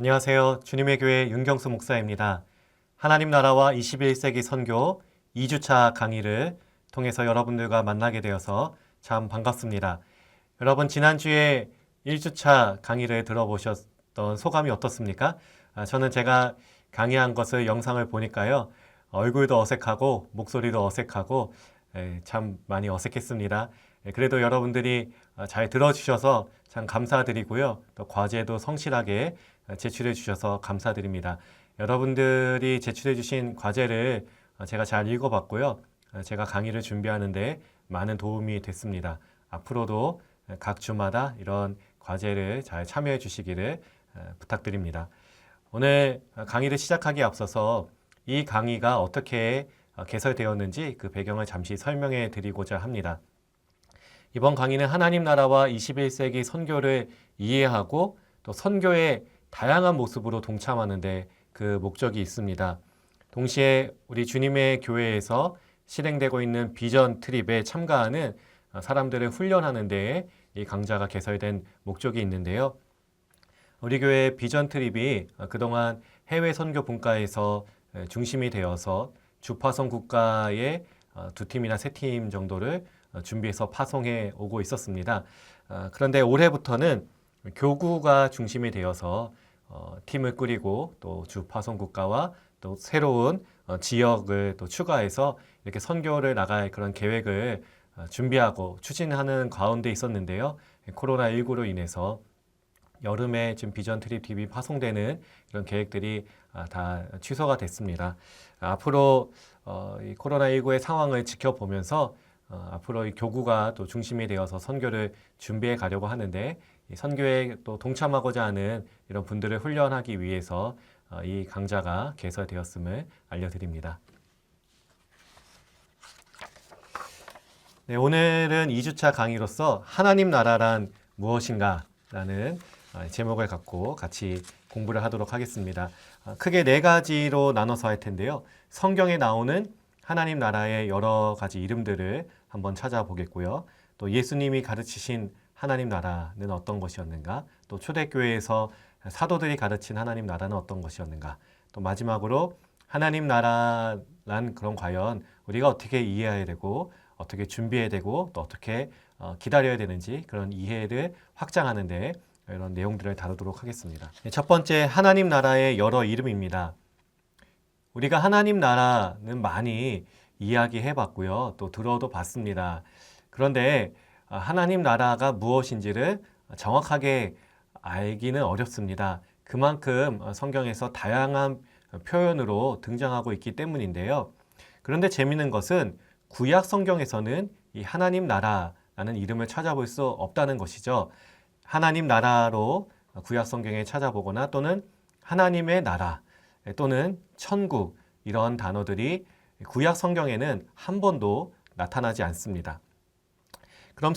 안녕하세요. 주님의 교회 윤경수 목사입니다. 하나님 나라와 21세기 선교 2주차 강의를 통해서 여러분들과 만나게 되어서 참 반갑습니다. 여러분 지난주에 1주차 강의를 들어보셨던 소감이 어떻습니까? 저는 제가 강의한 것을 영상을 보니까요. 얼굴도 어색하고 목소리도 어색하고 참 많이 어색했습니다. 그래도 여러분들이 잘 들어주셔서 참 감사드리고요. 또 과제도 성실하게 제출해 주셔서 감사드립니다. 여러분들이 제출해 주신 과제를 제가 잘 읽어봤고요. 제가 강의를 준비하는데 많은 도움이 됐습니다. 앞으로도 각 주마다 이런 과제를 잘 참여해 주시기를 부탁드립니다. 오늘 강의를 시작하기에 앞서서 이 강의가 어떻게 개설되었는지 그 배경을 잠시 설명해 드리고자 합니다. 이번 강의는 하나님 나라와 21세기 선교를 이해하고 또 선교의 다양한 모습으로 동참하는 데 그 목적이 있습니다. 동시에 우리 주님의 교회에서 실행되고 있는 비전 트립에 참가하는 사람들을 훈련하는 데에 이 강좌가 개설된 목적이 있는데요. 우리 교회 비전 트립이 그동안 해외 선교 분과에서 중심이 되어서 주파송 국가의 2팀이나 3팀 정도를 준비해서 파송해 오고 있었습니다. 그런데 올해부터는 교구가 중심이 되어서 팀을 꾸리고 또 주파송 국가와 또 새로운 지역을 또 추가해서 이렇게 선교를 나갈 그런 계획을 준비하고 추진하는 가운데 있었는데요. 코로나19로 인해서 여름에 지금 비전 트립 TV 파송되는 이런 계획들이 다 취소가 됐습니다. 앞으로 이 코로나19의 상황을 지켜보면서 앞으로 이 교구가 또 중심이 되어서 선교를 준비해 가려고 하는데 이 선교에 또 동참하고자 하는 이런 분들을 훈련하기 위해서 이 강좌가 개설되었음을 알려드립니다. 네, 오늘은 2주차 강의로서 하나님 나라란 무엇인가 라는 제목을 갖고 같이 공부를 하도록 하겠습니다. 크게 4가지로 나눠서 할 텐데요. 성경에 나오는 하나님 나라의 여러 가지 이름들을 한번 찾아보겠고요. 또 예수님이 가르치신 하나님 나라는 어떤 것이었는가? 또 초대교회에서 사도들이 가르친 하나님 나라는 어떤 것이었는가? 또 마지막으로 하나님 나라란 그럼 과연 우리가 어떻게 이해해야 되고 어떻게 준비해야 되고 또 어떻게 기다려야 되는지 그런 이해를 확장하는 데 이런 내용들을 다루도록 하겠습니다. 첫 번째, 하나님 나라의 여러 이름입니다. 우리가 하나님 나라는 많이 이야기해 봤고요. 또 들어도 봤습니다. 그런데 하나님 나라가 무엇인지를 정확하게 알기는 어렵습니다. 그만큼 성경에서 다양한 표현으로 등장하고 있기 때문인데요. 그런데 재미있는 것은 구약 성경에서는 이 하나님 나라라는 이름을 찾아볼 수 없다는 것이죠. 하나님 나라로 구약 성경에 찾아보거나 또는 하나님의 나라 또는 천국 이런 단어들이 구약 성경에는 한 번도 나타나지 않습니다. 그럼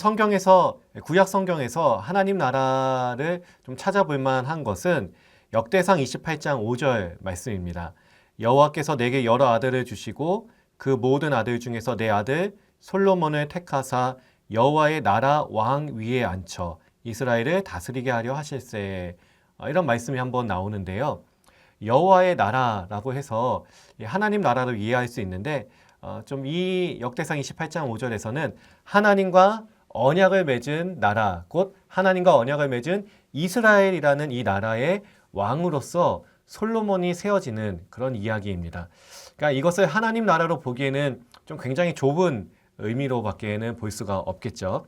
구약 성경에서 하나님 나라를 좀 찾아볼 만한 것은 역대상 28장 5절 말씀입니다. 여호와께서 내게 여러 아들을 주시고 그 모든 아들 중에서 내 아들 솔로몬을 택하사 여호와의 나라 왕 위에 앉혀 이스라엘을 다스리게 하려 하실세. 이런 말씀이 한번 나오는데요. 여호와의 나라라고 해서 하나님 나라를 이해할 수 있는데 좀 이 역대상 28장 5절에서는 하나님과 언약을 맺은 나라, 곧 하나님과 언약을 맺은 이스라엘이라는 이 나라의 왕으로서 솔로몬이 세워지는 그런 이야기입니다. 그러니까 이것을 하나님 나라로 보기에는 좀 굉장히 좁은 의미로밖에는 볼 수가 없겠죠.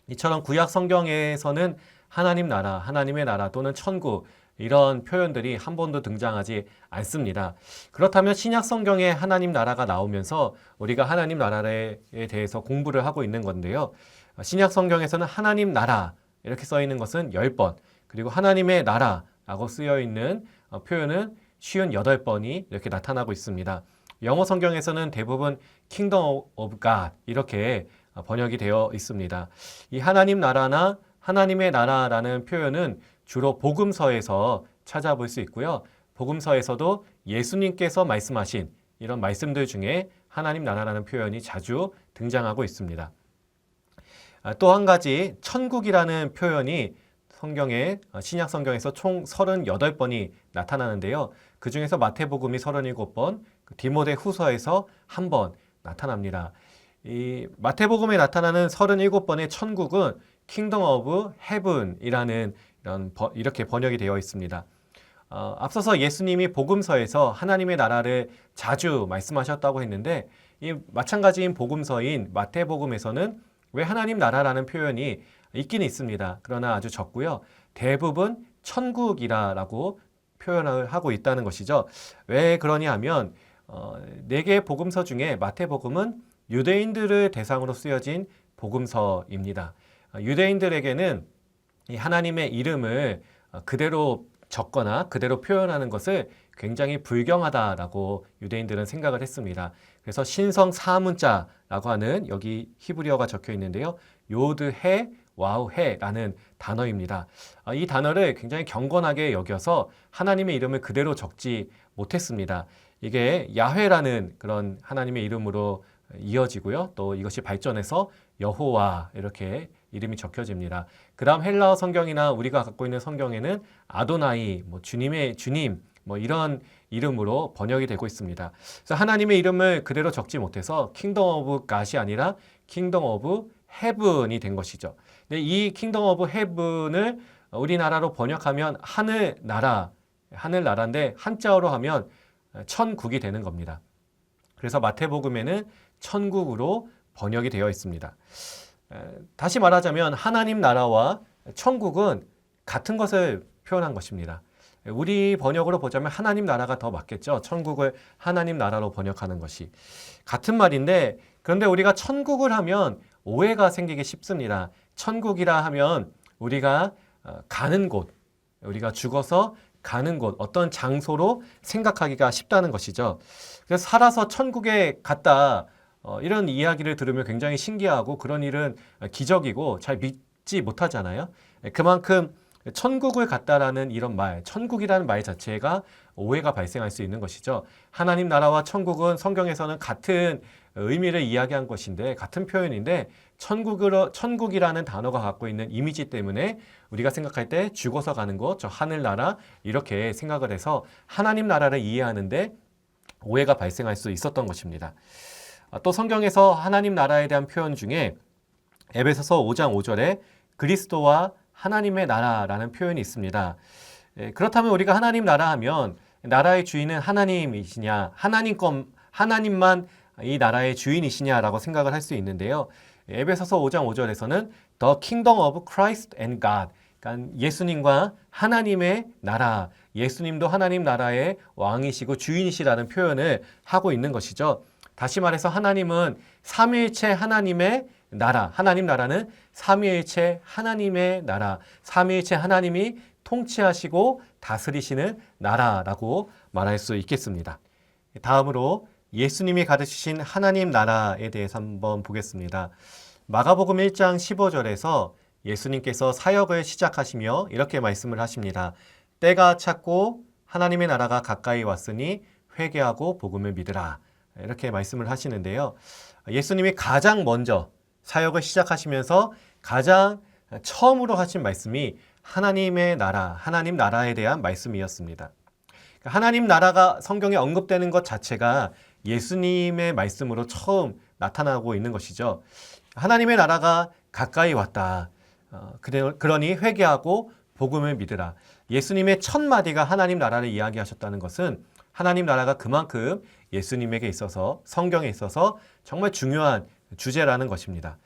이처럼 구약 성경에서는 하나님 나라, 하나님의 나라 또는 천국 이런 표현들이 한 번도 등장하지 않습니다. 그렇다면 신약 성경에 하나님 나라가 나오면서 우리가 하나님 나라에 대해서 공부를 하고 있는 건데요. 신약 성경에서는 하나님 나라 이렇게 써 있는 것은 10번, 그리고 하나님의 나라라고 쓰여 있는 표현은 58번이 이렇게 나타나고 있습니다. 영어 성경에서는 대부분 Kingdom of God 이렇게 번역이 되어 있습니다. 이 하나님 나라나 하나님의 나라라는 표현은 주로 복음서에서 찾아볼 수 있고요. 복음서에서도 예수님께서 말씀하신 이런 말씀들 중에 하나님 나라라는 표현이 자주 등장하고 있습니다. 또 한 가지 천국이라는 표현이 성경에 신약 성경에서 총 38번이 나타나는데요. 그중에서 마태복음이 37번, 디모데 후서에서 1번 나타납니다. 이 마태복음에 나타나는 37번의 천국은 킹덤 오브 헤븐이라는 이렇게 번역이 되어 있습니다. 앞서서 예수님이 복음서에서 하나님의 나라를 자주 말씀하셨다고 했는데 이 마찬가지인 복음서인 마태복음에서는 왜 하나님 나라라는 표현이 있긴 있습니다. 그러나 아주 적고요. 대부분 천국이라고 표현을 하고 있다는 것이죠. 왜 그러냐 하면 4개의 복음서 중에 마태복음은 유대인들을 대상으로 쓰여진 복음서입니다. 유대인들에게는 이 하나님의 이름을 그대로 적거나 그대로 표현하는 것을 굉장히 불경하다라고 유대인들은 생각을 했습니다. 그래서 신성 사문자라고 하는 여기 히브리어가 적혀 있는데요. 요드해 와우해라는 단어입니다. 이 단어를 굉장히 경건하게 여겨서 하나님의 이름을 그대로 적지 못했습니다. 이게 야훼라는 그런 하나님의 이름으로 이어지고요. 또 이것이 발전해서 여호와 이렇게 이름이 적혀집니다. 그 다음 헬라어 성경이나 우리가 갖고 있는 성경에는 아도나이, 주님의 주님, 이런 이름으로 번역이 되고 있습니다. 그래서 하나님의 이름을 그대로 적지 못해서 킹덤 오브 갓이 아니라 킹덤 오브 헤븐이 된 것이죠. 근데 이 킹덤 오브 헤븐을 우리나라로 번역하면 하늘나라인데 한자어로 하면 천국이 되는 겁니다. 그래서 마태복음에는 천국으로 번역이 되어 있습니다. 다시 말하자면 하나님 나라와 천국은 같은 것을 표현한 것입니다. 우리 번역으로 보자면 하나님 나라가 더 맞겠죠. 천국을 하나님 나라로 번역하는 것이. 같은 말인데 그런데 우리가 천국을 하면 오해가 생기기 쉽습니다. 천국이라 하면 우리가 가는 곳, 우리가 죽어서 가는 곳, 어떤 장소로 생각하기가 쉽다는 것이죠. 그래서 살아서 천국에 갔다 이런 이야기를 들으면 굉장히 신기하고 그런 일은 기적이고 잘 믿지 못하잖아요. 그만큼 천국을 갔다라는 이런 말, 천국이라는 말 자체가 오해가 발생할 수 있는 것이죠. 하나님 나라와 천국은 성경에서는 같은 의미를 이야기한 것인데 같은 표현인데 천국이라는 단어가 갖고 있는 이미지 때문에 우리가 생각할 때 죽어서 가는 곳, 저 하늘나라 이렇게 생각을 해서 하나님 나라를 이해하는데 오해가 발생할 수 있었던 것입니다. 또 성경에서 하나님 나라에 대한 표현 중에 에베소서 5장 5절에 그리스도와 하나님의 나라라는 표현이 있습니다. 그렇다면 우리가 하나님 나라 하면 나라의 주인은 하나님이시냐, 하나님만 이 나라의 주인이시냐라고 생각을 할 수 있는데요. 에베소서 5장 5절에서는 The Kingdom of Christ and God, 그러니까 예수님과 하나님의 나라, 예수님도 하나님 나라의 왕이시고 주인이시라는 표현을 하고 있는 것이죠. 다시 말해서 하나님은 삼위일체 하나님의 나라, 하나님 나라는 삼위일체 하나님의 나라, 삼위일체 하나님이 통치하시고 다스리시는 나라라고 말할 수 있겠습니다. 다음으로 예수님이 가르치신 하나님 나라에 대해서 한번 보겠습니다. 마가복음 1장 15절에서 예수님께서 사역을 시작하시며 이렇게 말씀을 하십니다. 때가 찼고 하나님의 나라가 가까이 왔으니 회개하고 복음을 믿으라. 이렇게 말씀을 하시는데요. 예수님이 가장 먼저 사역을 시작하시면서 가장 처음으로 하신 말씀이 하나님의 나라, 하나님 나라에 대한 말씀이었습니다. 하나님 나라가 성경에 언급되는 것 자체가 예수님의 말씀으로 처음 나타나고 있는 것이죠. 하나님의 나라가 가까이 왔다. 그러니 회개하고 복음을 믿으라. 예수님의 첫 마디가 하나님 나라를 이야기하셨다는 것은 하나님 나라가 그만큼 예수님에게 있어서 성경에 있어서 정말 중요한 주제라는 것입니다.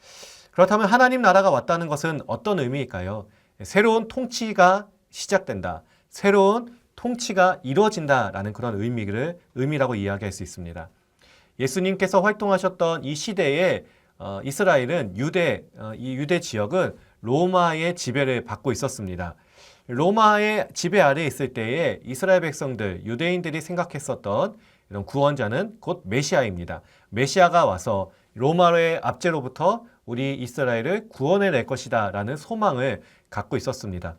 그렇다면 하나님 나라가 왔다는 것은 어떤 의미일까요? 새로운 통치가 시작된다. 새로운 통치가 이루어진다라는 그런 의미라고 이야기할 수 있습니다. 예수님께서 활동하셨던 이 시대에 이스라엘은 이 유대 지역은 로마의 지배를 받고 있었습니다. 로마의 지배 아래에 있을 때에 이스라엘 백성들, 유대인들이 생각했었던 이런 구원자는 곧 메시아입니다. 메시아가 와서 로마의 압제로부터 우리 이스라엘을 구원해낼 것이다 라는 소망을 갖고 있었습니다.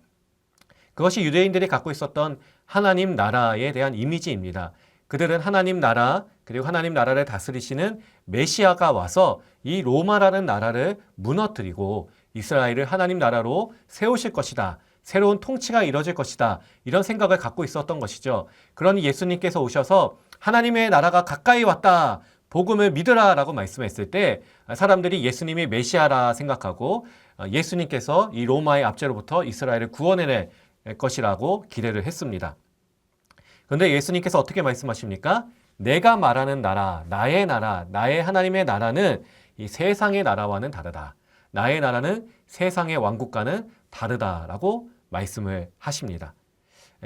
그것이 유대인들이 갖고 있었던 하나님 나라에 대한 이미지입니다. 그들은 하나님 나라 그리고 하나님 나라를 다스리시는 메시아가 와서 이 로마라는 나라를 무너뜨리고 이스라엘을 하나님 나라로 세우실 것이다. 새로운 통치가 이루어질 것이다. 이런 생각을 갖고 있었던 것이죠. 그러니 예수님께서 오셔서 하나님의 나라가 가까이 왔다. 복음을 믿으라 라고 말씀했을 때 사람들이 예수님이 메시아라 생각하고 예수님께서 이 로마의 압제로부터 이스라엘을 구원해낼 것이라고 기대를 했습니다. 그런데 예수님께서 어떻게 말씀하십니까? 내가 말하는 나라, 나의 하나님의 나라는 이 세상의 나라와는 다르다. 나의 나라는 세상의 왕국과는 다르다라고 말씀을 하십니다.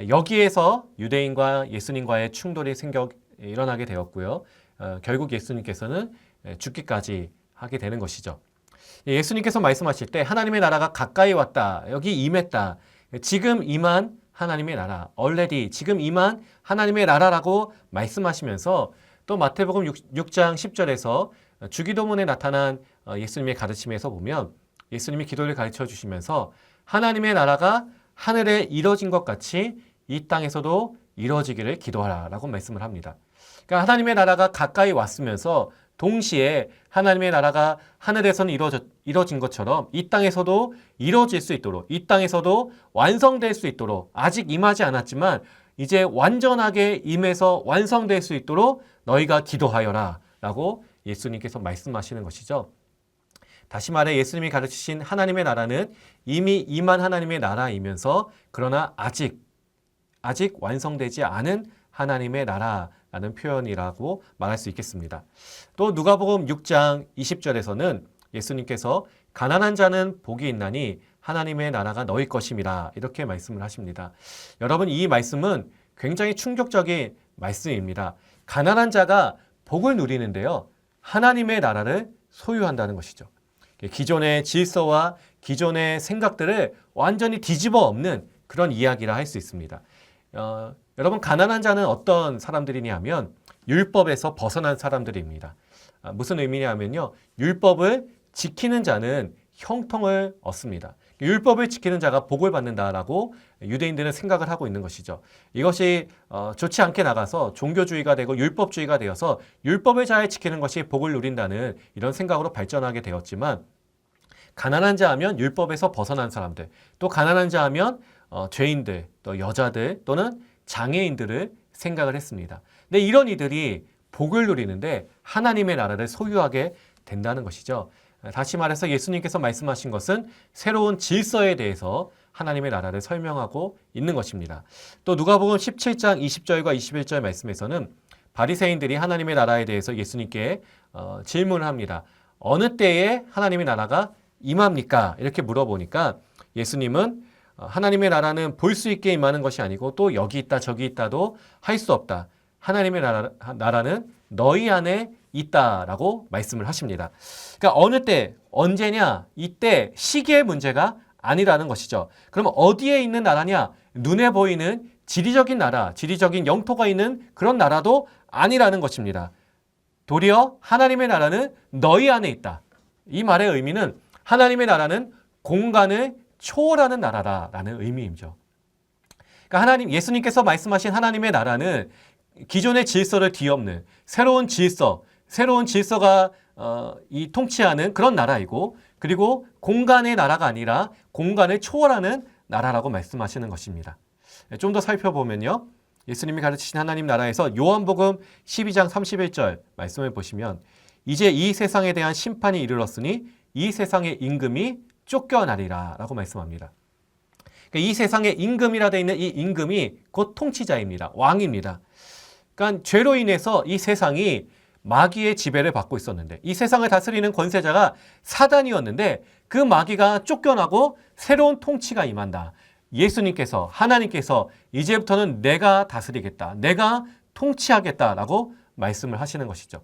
여기에서 유대인과 예수님과의 충돌이 일어나게 되었고요. 결국 예수님께서는 죽기까지 하게 되는 것이죠. 예수님께서 말씀하실 때 하나님의 나라가 가까이 왔다. 여기 임했다. 지금 임한 하나님의 나라, already 지금 임한 하나님의 나라라고 말씀하시면서 또 마태복음 6장 10절에서 주기도문에 나타난 예수님의 가르침에서 보면 예수님이 기도를 가르쳐 주시면서 하나님의 나라가 하늘에 이뤄진 것 같이 이 땅에서도 이루어지기를 기도하라 라고 말씀을 합니다. 그러니까 하나님의 나라가 가까이 왔으면서 동시에 하나님의 나라가 하늘에서는 이루어진 것처럼 이 땅에서도 이루어질 수 있도록, 이 땅에서도 완성될 수 있도록, 아직 임하지 않았지만 이제 완전하게 임해서 완성될 수 있도록 너희가 기도하여라 라고 예수님께서 말씀하시는 것이죠. 다시 말해 예수님이 가르치신 하나님의 나라는 이미 임한 하나님의 나라이면서 그러나 아직 완성되지 않은 하나님의 나라라는 표현이라고 말할 수 있겠습니다. 또 누가복음 6장 20절에서는 예수님께서 가난한 자는 복이 있나니 하나님의 나라가 너희 것임이라 이렇게 말씀을 하십니다. 여러분 이 말씀은 굉장히 충격적인 말씀입니다. 가난한 자가 복을 누리는데요. 하나님의 나라를 소유한다는 것이죠. 기존의 질서와 기존의 생각들을 완전히 뒤집어 엎는 그런 이야기라 할 수 있습니다. 여러분 가난한 자는 어떤 사람들이냐 하면 율법에서 벗어난 사람들입니다. 무슨 의미냐면요. 율법을 지키는 자는 형통을 얻습니다. 율법을 지키는 자가 복을 받는다라고 유대인들은 생각을 하고 있는 것이죠. 이것이 좋지 않게 나가서 종교주의가 되고 율법주의가 되어서 율법을 잘 지키는 것이 복을 누린다는 이런 생각으로 발전하게 되었지만 가난한 자 하면 율법에서 벗어난 사람들, 또 가난한 자 하면 죄인들, 또 여자들 또는 장애인들을 생각을 했습니다. 근데 이런 이들이 복을 누리는데 하나님의 나라를 소유하게 된다는 것이죠. 다시 말해서 예수님께서 말씀하신 것은 새로운 질서에 대해서 하나님의 나라를 설명하고 있는 것입니다. 또 누가복음 17장 20절과 21절 말씀에서는 바리새인들이 하나님의 나라에 대해서 예수님께 질문을 합니다. 어느 때에 하나님의 나라가 임합니까? 이렇게 물어보니까 예수님은 하나님의 나라는 볼 수 있게 임하는 것이 아니고 또 여기 있다 저기 있다도 할 수 없다. 하나님의 나라는 너희 안에 있다라고 말씀을 하십니다. 그러니까 어느 때, 언제냐, 이때 시기의 문제가 아니라는 것이죠. 그럼 어디에 있는 나라냐? 눈에 보이는 지리적인 나라, 지리적인 영토가 있는 그런 나라도 아니라는 것입니다. 도리어 하나님의 나라는 너희 안에 있다. 이 말의 의미는 하나님의 나라는 공간을 초월하는 나라라는 의미이죠. 그러니까 예수님께서 말씀하신 하나님의 나라는 기존의 질서를 뒤엎는 새로운 질서가 이 통치하는 그런 나라이고, 그리고 공간의 나라가 아니라 공간을 초월하는 나라라고 말씀하시는 것입니다. 좀 더 살펴보면요. 예수님이 가르치신 하나님 나라에서 요한복음 12장 31절 말씀을 보시면 이제 이 세상에 대한 심판이 이르렀으니 이 세상의 임금이 쫓겨나리라 라고 말씀합니다. 그러니까 이 세상의 임금이라 되어 있는 이 임금이 곧 통치자입니다. 왕입니다. 그러니까 죄로 인해서 이 세상이 마귀의 지배를 받고 있었는데 이 세상을 다스리는 권세자가 사단이었는데 그 마귀가 쫓겨나고 새로운 통치가 임한다. 예수님께서 하나님께서 이제부터는 내가 다스리겠다. 내가 통치하겠다라고 말씀을 하시는 것이죠.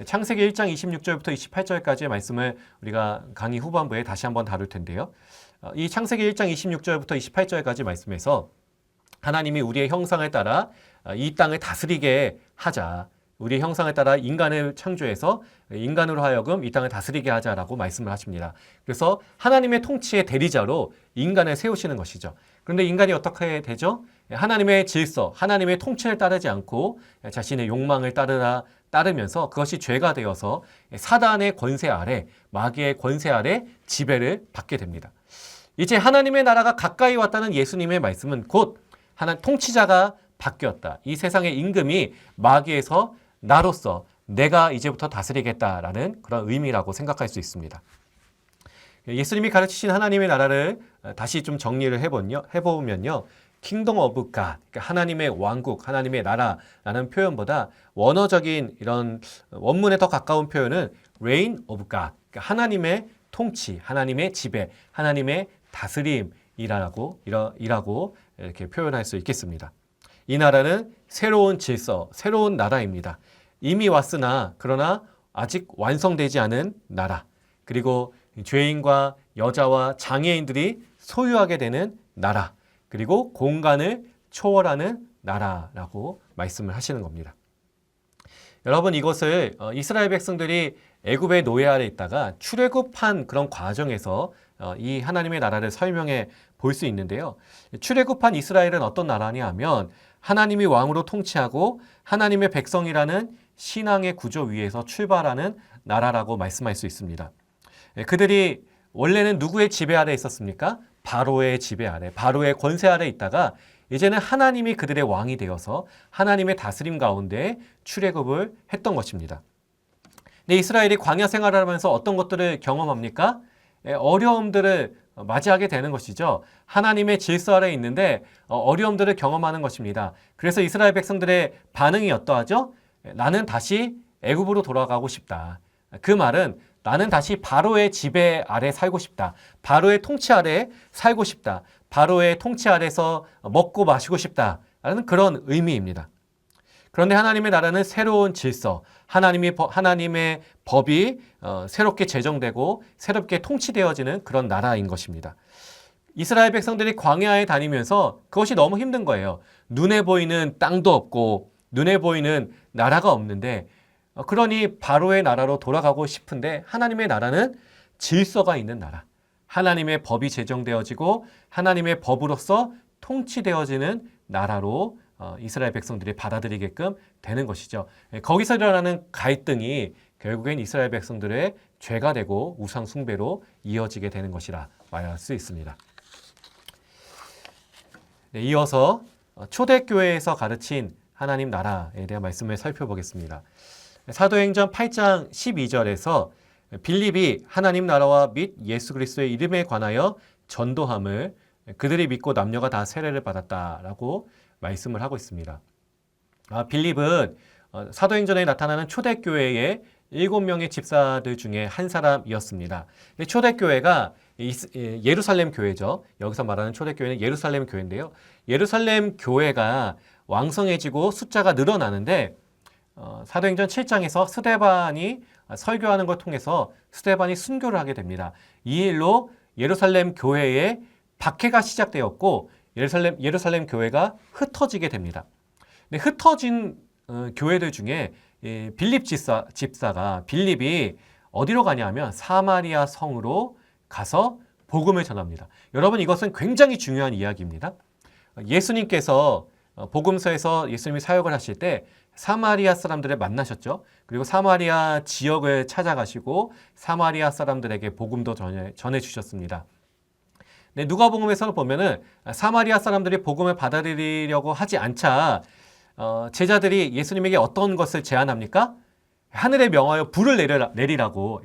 창세기 1장 26절부터 28절까지의 말씀을 우리가 강의 후반부에 다시 한번 다룰 텐데요. 이 창세기 1장 26절부터 28절까지 말씀에서 하나님이 우리의 형상을 따라 이 땅을 다스리게 하자. 우리의 형상을 따라 인간을 창조해서 인간으로 하여금 이 땅을 다스리게 하자라고 말씀을 하십니다. 그래서 하나님의 통치의 대리자로 인간을 세우시는 것이죠. 그런데 인간이 어떻게 되죠? 하나님의 질서, 하나님의 통치를 따르지 않고 자신의 욕망을 따르면서 그것이 죄가 되어서 사단의 권세 아래, 마귀의 권세 아래 지배를 받게 됩니다. 이제 하나님의 나라가 가까이 왔다는 예수님의 말씀은 곧 하나님 통치자가 바뀌었다. 이 세상의 임금이 마귀에서 나로서 내가 이제부터 다스리겠다라는 그런 의미라고 생각할 수 있습니다. 예수님이 가르치신 하나님의 나라를 다시 좀 정리를 해보면요. 킹덤 오브 갓, 하나님의 왕국, 하나님의 나라라는 표현보다 원어적인 이런 원문에 더 가까운 표현은 reign of God, 하나님의 통치, 하나님의 지배, 하나님의 다스림이라고 이렇게 표현할 수 있겠습니다. 이 나라는 새로운 질서, 새로운 나라입니다. 이미 왔으나 그러나 아직 완성되지 않은 나라, 그리고 죄인과 여자와 장애인들이 소유하게 되는 나라, 그리고 공간을 초월하는 나라라고 말씀을 하시는 겁니다. 여러분, 이것을 이스라엘 백성들이 애굽의 노예 아래 있다가 출애굽한 그런 과정에서 이 하나님의 나라를 설명해 볼 수 있는데요. 출애굽한 이스라엘은 어떤 나라냐 하면 하나님이 왕으로 통치하고 하나님의 백성이라는 신앙의 구조 위에서 출발하는 나라라고 말씀할 수 있습니다. 그들이 원래는 누구의 지배 아래 있었습니까? 바로의 지배 아래, 바로의 권세 아래 있다가 이제는 하나님이 그들의 왕이 되어서 하나님의 다스림 가운데 출애굽을 했던 것입니다. 근데 이스라엘이 광야 생활을 하면서 어떤 것들을 경험합니까? 어려움들을 맞이하게 되는 것이죠. 하나님의 질서 아래 있는데 어려움들을 경험하는 것입니다. 그래서 이스라엘 백성들의 반응이 어떠하죠? 나는 다시 애굽으로 돌아가고 싶다. 그 말은 나는 다시 바로의 지배 아래 살고 싶다. 바로의 통치 아래 살고 싶다. 바로의 통치 아래서 먹고 마시고 싶다라는 그런 의미입니다. 그런데 하나님의 나라는 새로운 질서, 하나님의 법이 새롭게 제정되고 새롭게 통치되어지는 그런 나라인 것입니다. 이스라엘 백성들이 광야에 다니면서 그것이 너무 힘든 거예요. 눈에 보이는 땅도 없고 눈에 보이는 나라가 없는데 그러니 바로의 나라로 돌아가고 싶은데 하나님의 나라는 질서가 있는 나라. 하나님의 법이 제정되어지고 하나님의 법으로서 통치되어지는 나라로 이스라엘 백성들이 받아들이게끔 되는 것이죠. 거기서 일어나는 갈등이 결국엔 이스라엘 백성들의 죄가 되고 우상 숭배로 이어지게 되는 것이라 말할 수 있습니다. 네, 이어서 초대교회에서 가르친 하나님 나라에 대한 말씀을 살펴보겠습니다. 사도행전 8장 12절에서 빌립이 하나님 나라와 및 예수 그리스도의 이름에 관하여 전도함을 그들이 믿고 남녀가 다 세례를 받았다라고 말씀을 하고 있습니다. 빌립은 사도행전에 나타나는 초대교회의 7명의 집사들 중에 한 사람이었습니다. 초대교회가 예루살렘 교회죠. 여기서 말하는 초대교회는 예루살렘 교회인데요. 예루살렘 교회가 왕성해지고 숫자가 늘어나는데 사도행전 7장에서 스데반이 설교하는 걸 통해서 스데반이 순교를 하게 됩니다. 이 일로 예루살렘 교회에 박해가 시작되었고 예루살렘 교회가 흩어지게 됩니다. 근데 흩어진 교회들 중에 빌립 집사가 빌립이 어디로 가냐면 사마리아 성으로 가서 복음을 전합니다. 여러분, 이것은 굉장히 중요한 이야기입니다. 예수님께서 복음서에서 예수님이 사역을 하실 때 사마리아 사람들을 만나셨죠. 그리고 사마리아 지역을 찾아가시고 사마리아 사람들에게 복음도 전해주셨습니다. 네, 누가복음에서는 보면은 사마리아 사람들이 복음을 받아들이려고 하지 않자 제자들이 예수님에게 어떤 것을 제안합니까? 하늘에 명하여 불을 내리라고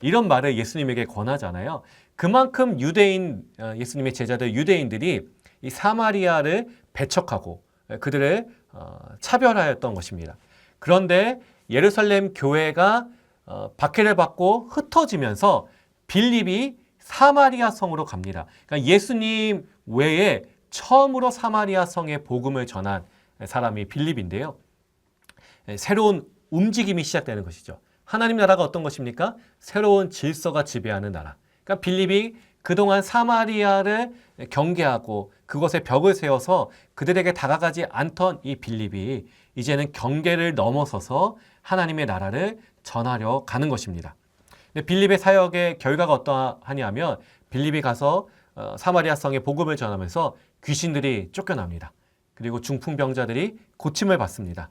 이런 말을 예수님에게 권하잖아요. 그만큼 예수님의 제자들 유대인들이 이 사마리아를 배척하고 그들을 차별하였던 것입니다. 그런데 예루살렘 교회가 박해를 받고 흩어지면서 빌립이 사마리아 성으로 갑니다. 그러니까 예수님 외에 처음으로 사마리아 성에 복음을 전한 사람이 빌립인데요. 새로운 움직임이 시작되는 것이죠. 하나님 나라가 어떤 것입니까? 새로운 질서가 지배하는 나라. 그러니까 빌립이 그동안 사마리아를 경계하고 그것에 벽을 세워서 그들에게 다가가지 않던 이 빌립이 이제는 경계를 넘어서서 하나님의 나라를 전하려 가는 것입니다. 근데 빌립의 사역의 결과가 어떠하냐면 빌립이 가서 사마리아 성에 복음을 전하면서 귀신들이 쫓겨납니다. 그리고 중풍병자들이 고침을 받습니다.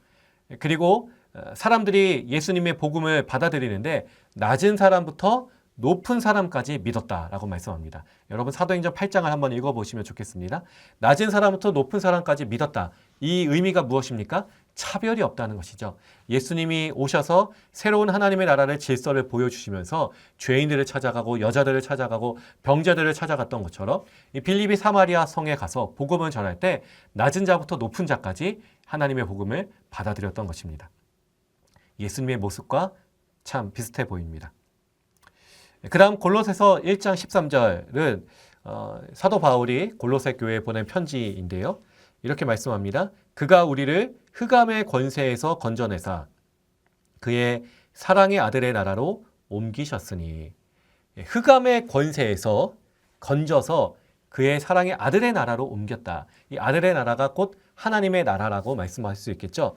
그리고 사람들이 예수님의 복음을 받아들이는데 낮은 사람부터 높은 사람까지 믿었다라고 말씀합니다. 여러분 사도행전 8장을 한번 읽어보시면 좋겠습니다. 낮은 사람부터 높은 사람까지 믿었다. 이 의미가 무엇입니까? 차별이 없다는 것이죠. 예수님이 오셔서 새로운 하나님의 나라를 질서를 보여주시면서 죄인들을 찾아가고 여자들을 찾아가고 병자들을 찾아갔던 것처럼 이 빌립이 사마리아 성에 가서 복음을 전할 때 낮은 자부터 높은 자까지 하나님의 복음을 받아들였던 것입니다. 예수님의 모습과 참 비슷해 보입니다. 그 다음 골로새서 1장 13절은 사도 바울이 골로새 교회에 보낸 편지인데요. 이렇게 말씀합니다. 그가 우리를 흑암의 권세에서 건져내사 그의 사랑의 아들의 나라로 옮기셨으니, 흑암의 권세에서 건져서 그의 사랑의 아들의 나라로 옮겼다. 이 아들의 나라가 곧 하나님의 나라라고 말씀할 수 있겠죠.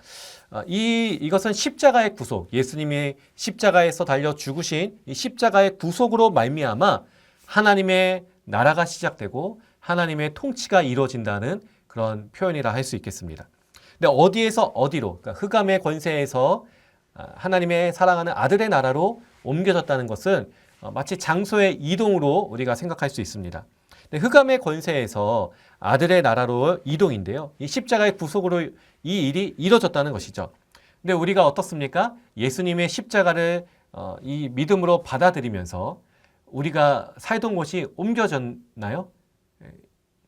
이것은 십자가의 구속, 예수님이 십자가에서 달려 죽으신 이 십자가의 구속으로 말미암아 하나님의 나라가 시작되고 하나님의 통치가 이루어진다는 그런 표현이라 할 수 있겠습니다. 근데 어디에서 어디로, 그러니까 흑암의 권세에서 하나님의 사랑하는 아들의 나라로 옮겨졌다는 것은 마치 장소의 이동으로 우리가 생각할 수 있습니다. 근데 흑암의 권세에서 아들의 나라로 이동인데요. 이 십자가의 구속으로 이 일이 이루어졌다는 것이죠. 근데 우리가 어떻습니까? 예수님의 십자가를 이 믿음으로 받아들이면서 우리가 살던 곳이 옮겨졌나요?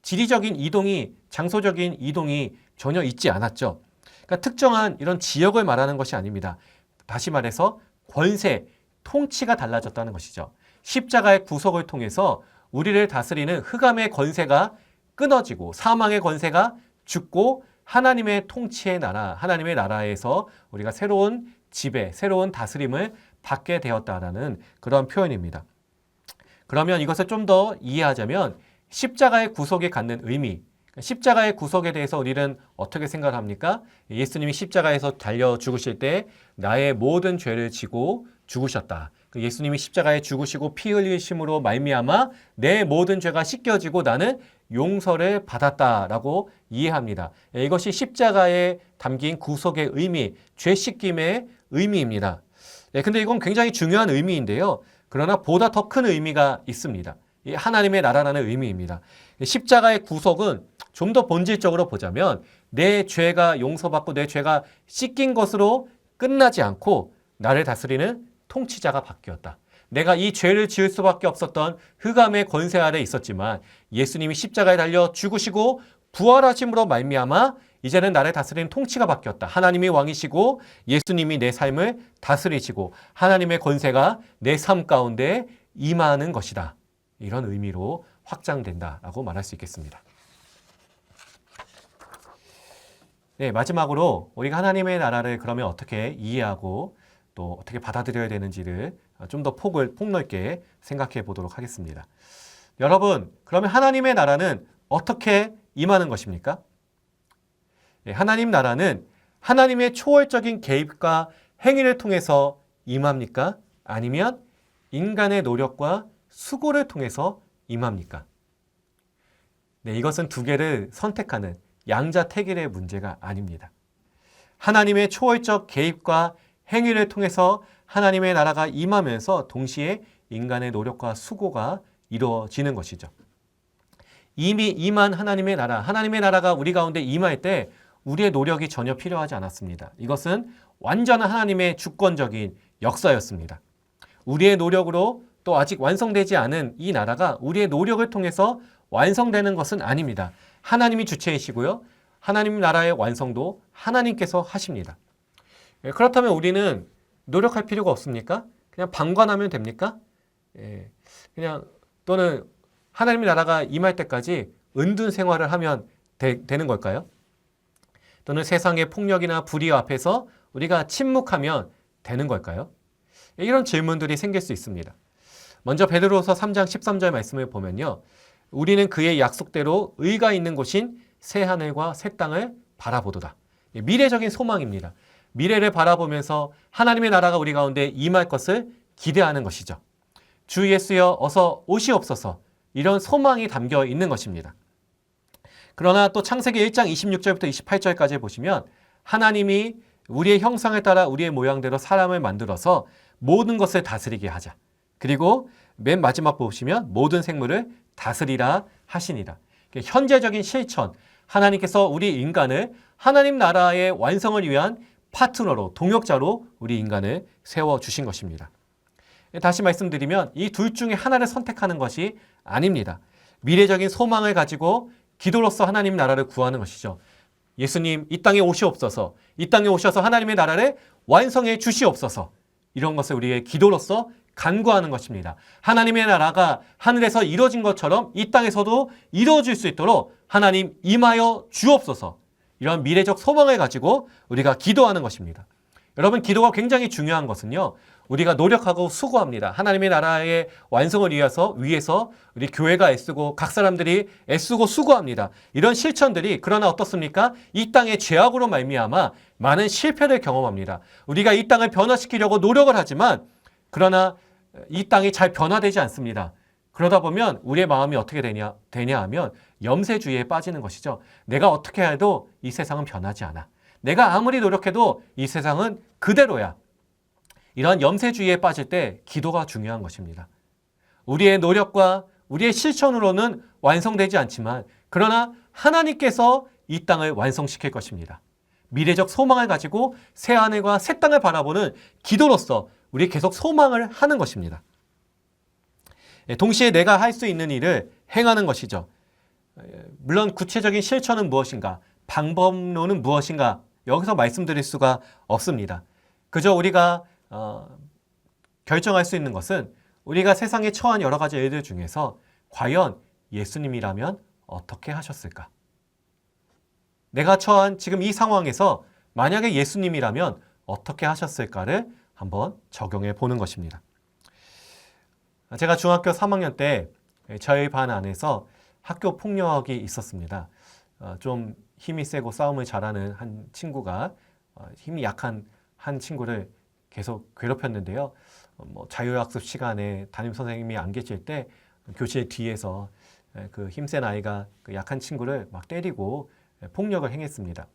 지리적인 이동이, 장소적인 이동이 전혀 있지 않았죠. 그러니까 특정한 이런 지역을 말하는 것이 아닙니다. 다시 말해서 권세, 통치가 달라졌다는 것이죠. 십자가의 구속을 통해서 우리를 다스리는 흑암의 권세가 끊어지고 사망의 권세가 죽고 하나님의 통치의 나라, 하나님의 나라에서 우리가 새로운 지배, 새로운 다스림을 받게 되었다라는 그런 표현입니다. 그러면 이것을 좀 더 이해하자면 십자가의 구속이 갖는 의미, 십자가의 구속에 대해서 우리는 어떻게 생각을 합니까? 예수님이 십자가에서 달려 죽으실 때 나의 모든 죄를 지고 죽으셨다. 예수님이 십자가에 죽으시고 피 흘리심으로 말미암아 내 모든 죄가 씻겨지고 나는 용서를 받았다라고 이해합니다. 이것이 십자가에 담긴 구속의 의미, 죄 씻김의 의미입니다. 근데 이건 굉장히 중요한 의미인데요. 그러나 보다 더 큰 의미가 있습니다. 이 하나님의 나라라는 의미입니다. 십자가의 구속은 좀 더 본질적으로 보자면 내 죄가 용서받고 내 죄가 씻긴 것으로 끝나지 않고 나를 다스리는 통치자가 바뀌었다. 내가 이 죄를 지을 수밖에 없었던 흑암의 권세 아래 있었지만 예수님이 십자가에 달려 죽으시고 부활하심으로 말미암아 이제는 나를 다스리는 통치가 바뀌었다. 하나님이 왕이시고 예수님이 내 삶을 다스리시고 하나님의 권세가 내 삶 가운데 임하는 것이다. 이런 의미로 확장된다라고 말할 수 있겠습니다. 네, 마지막으로 우리가 하나님의 나라를 그러면 어떻게 이해하고 또 어떻게 받아들여야 되는지를 좀 더 폭넓게 생각해 보도록 하겠습니다. 여러분, 그러면 하나님의 나라는 어떻게 임하는 것입니까? 네, 하나님 나라는 하나님의 초월적인 개입과 행위를 통해서 임합니까? 아니면 인간의 노력과 수고를 통해서 임합니까? 네, 이것은 두 개를 선택하는 양자택일의 문제가 아닙니다. 하나님의 초월적 개입과 행위를 통해서 하나님의 나라가 임하면서 동시에 인간의 노력과 수고가 이루어지는 것이죠. 이미 임한 하나님의 나라가 우리 가운데 임할 때 우리의 노력이 전혀 필요하지 않았습니다. 이것은 완전한 하나님의 주권적인 역사였습니다. 우리의 노력으로 또 아직 완성되지 않은 이 나라가 우리의 노력을 통해서 완성되는 것은 아닙니다. 하나님이 주체이시고요. 하나님 나라의 완성도 하나님께서 하십니다. 그렇다면 우리는 노력할 필요가 없습니까? 그냥 방관하면 됩니까? 그냥 또는 하나님의 나라가 임할 때까지 은둔 생활을 하면 되는 걸까요? 또는 세상의 폭력이나 불의 앞에서 우리가 침묵하면 되는 걸까요? 이런 질문들이 생길 수 있습니다. 먼저 베드로서 3장 13절 말씀을 보면요. 우리는 그의 약속대로 의가 있는 곳인 새 하늘과 새 땅을 바라보도다. 미래적인 소망입니다. 미래를 바라보면서 하나님의 나라가 우리 가운데 임할 것을 기대하는 것이죠. 주 예수여 어서 오시옵소서, 이런 소망이 담겨 있는 것입니다. 그러나 또 창세기 1장 26절부터 28절까지 보시면 하나님이 우리의 형상을 따라 우리의 모양대로 사람을 만들어서 모든 것을 다스리게 하자. 그리고 맨 마지막 보시면 모든 생물을 다스리라 하시니라. 현재적인 실천, 하나님께서 우리 인간을 하나님 나라의 완성을 위한 파트너로, 동역자로 우리 인간을 세워주신 것입니다. 다시 말씀드리면 이 둘 중에 하나를 선택하는 것이 아닙니다. 미래적인 소망을 가지고 기도로서 하나님 나라를 구하는 것이죠. 예수님 이 땅에 오시옵소서, 이 땅에 오셔서 하나님의 나라를 완성해 주시옵소서, 이런 것을 우리의 기도로서 간구하는 것입니다. 하나님의 나라가 하늘에서 이루어진 것처럼 이 땅에서도 이루어질 수 있도록 하나님 임하여 주옵소서, 이런 미래적 소망을 가지고 우리가 기도하는 것입니다. 여러분, 기도가 굉장히 중요한 것은요, 우리가 노력하고 수고합니다. 하나님의 나라의 완성을 위해서 우리 교회가 애쓰고 각 사람들이 애쓰고 수고합니다. 이런 실천들이 그러나 어떻습니까? 이 땅의 죄악으로 말미암아 많은 실패를 경험합니다. 우리가 이 땅을 변화시키려고 노력을 하지만 그러나 이 땅이 잘 변화되지 않습니다. 그러다 보면 우리의 마음이 어떻게 되냐 하면 염세주의에 빠지는 것이죠. 내가 어떻게 해도 이 세상은 변하지 않아. 내가 아무리 노력해도 이 세상은 그대로야. 이러한 염세주의에 빠질 때 기도가 중요한 것입니다. 우리의 노력과 우리의 실천으로는 완성되지 않지만 그러나 하나님께서 이 땅을 완성시킬 것입니다. 미래적 소망을 가지고 새 하늘과 새 땅을 바라보는 기도로서 우리 계속 소망을 하는 것입니다. 동시에 내가 할 수 있는 일을 행하는 것이죠. 물론 구체적인 실천은 무엇인가, 방법론은 무엇인가, 여기서 말씀드릴 수가 없습니다. 그저 우리가 결정할 수 있는 것은 우리가 세상에 처한 여러 가지 일들 중에서 과연 예수님이라면 어떻게 하셨을까? 내가 처한 지금 이 상황에서 만약에 예수님이라면 어떻게 하셨을까를 한번 적용해 보는 것입니다. 제가 중학교 3학년 때 저희 반 안에서 학교 폭력이 있었습니다. 좀 힘이 세고 싸움을 잘하는 한 친구가 힘이 약한 한 친구를 계속 괴롭혔는데요. 자유학습 시간에 담임 선생님이 안 계실 때 교실 뒤에서 그 힘센 아이가 그 약한 친구를 막 때리고 폭력을 행했습니다.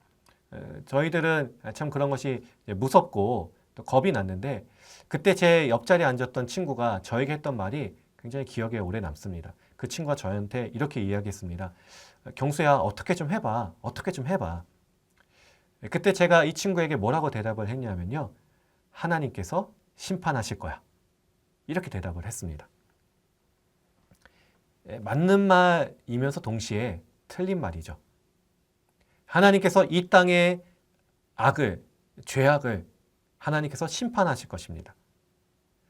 저희들은 참 그런 것이 무섭고 또 겁이 났는데 그때 제 옆자리에 앉았던 친구가 저에게 했던 말이 굉장히 기억에 오래 남습니다. 그 친구가 저한테 이렇게 이야기했습니다. 경수야, 어떻게 좀 해봐. 어떻게 좀 해봐. 그때 제가 이 친구에게 뭐라고 대답을 했냐면요. 하나님께서 심판하실 거야. 이렇게 대답을 했습니다. 맞는 말이면서 동시에 틀린 말이죠. 하나님께서 이 땅의 악을, 죄악을 하나님께서 심판하실 것입니다.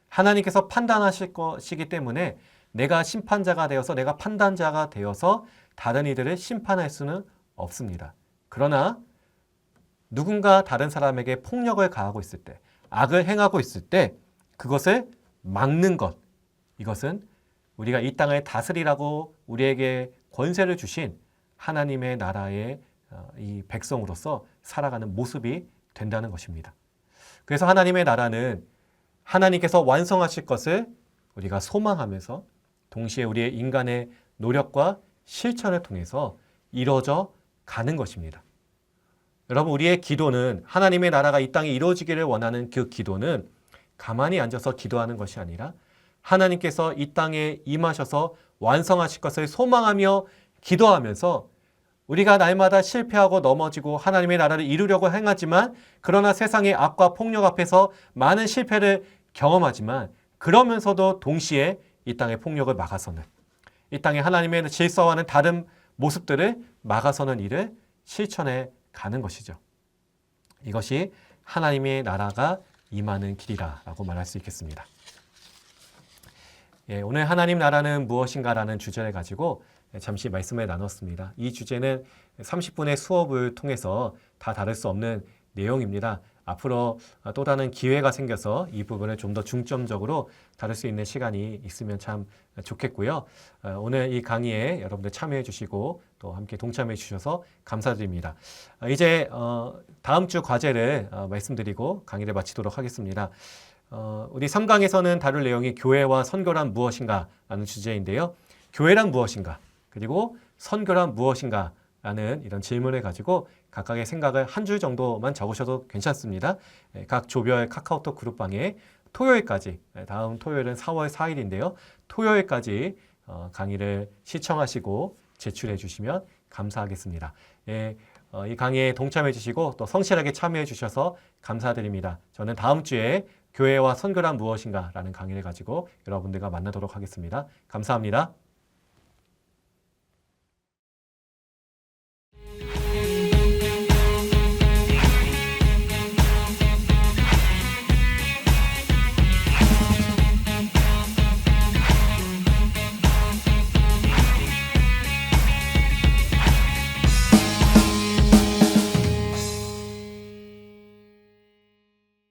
하나님께서 판단하실 것이기 때문에 내가 심판자가 되어서, 내가 판단자가 되어서 다른 이들을 심판할 수는 없습니다. 그러나 누군가 다른 사람에게 폭력을 가하고 있을 때, 악을 행하고 있을 때 그것을 막는 것, 이것은 우리가 이 땅을 다스리라고 우리에게 권세를 주신 하나님의 나라의 이 백성으로서 살아가는 모습이 된다는 것입니다. 그래서 하나님의 나라는 하나님께서 완성하실 것을 우리가 소망하면서 동시에 우리의 인간의 노력과 실천을 통해서 이루어져 가는 것입니다. 여러분, 우리의 기도는, 하나님의 나라가 이 땅에 이루어지기를 원하는 그 기도는 가만히 앉아서 기도하는 것이 아니라 하나님께서 이 땅에 임하셔서 완성하실 것을 소망하며 기도하면서 우리가 날마다 실패하고 넘어지고 하나님의 나라를 이루려고 행하지만 그러나 세상의 악과 폭력 앞에서 많은 실패를 경험하지만 그러면서도 동시에 이 땅의 폭력을 막아서는, 이 땅에 하나님의 질서와는 다른 모습들을 막아서는 일을 실천해 가는 것이죠. 이것이 하나님의 나라가 임하는 길이라고 말할 수 있겠습니다. 오늘 하나님 나라는 무엇인가라는 주제를 가지고 잠시 말씀을 나눴습니다. 이 주제는 30분의 수업을 통해서 다 다룰 수 없는 내용입니다. 앞으로 또 다른 기회가 생겨서 이 부분을 좀 더 중점적으로 다룰 수 있는 시간이 있으면 참 좋겠고요. 오늘 이 강의에 여러분들 참여해 주시고 또 함께 동참해 주셔서 감사드립니다. 이제 다음 주 과제를 말씀드리고 강의를 마치도록 하겠습니다. 우리 3강에서는 다룰 내용이 교회와 선교란 무엇인가 라는 주제인데요. 교회란 무엇인가, 그리고 선교란 무엇인가 라는 이런 질문을 가지고 각각의 생각을 한 줄 정도만 적으셔도 괜찮습니다. 각 조별 카카오톡 그룹방에 토요일까지, 다음 토요일은 4월 4일인데요. 토요일까지 강의를 시청하시고 제출해 주시면 감사하겠습니다. 이 강의에 동참해 주시고 또 성실하게 참여해 주셔서 감사드립니다. 저는 다음 주에 교회와 선교란 무엇인가 라는 강의를 가지고 여러분들과 만나도록 하겠습니다. 감사합니다.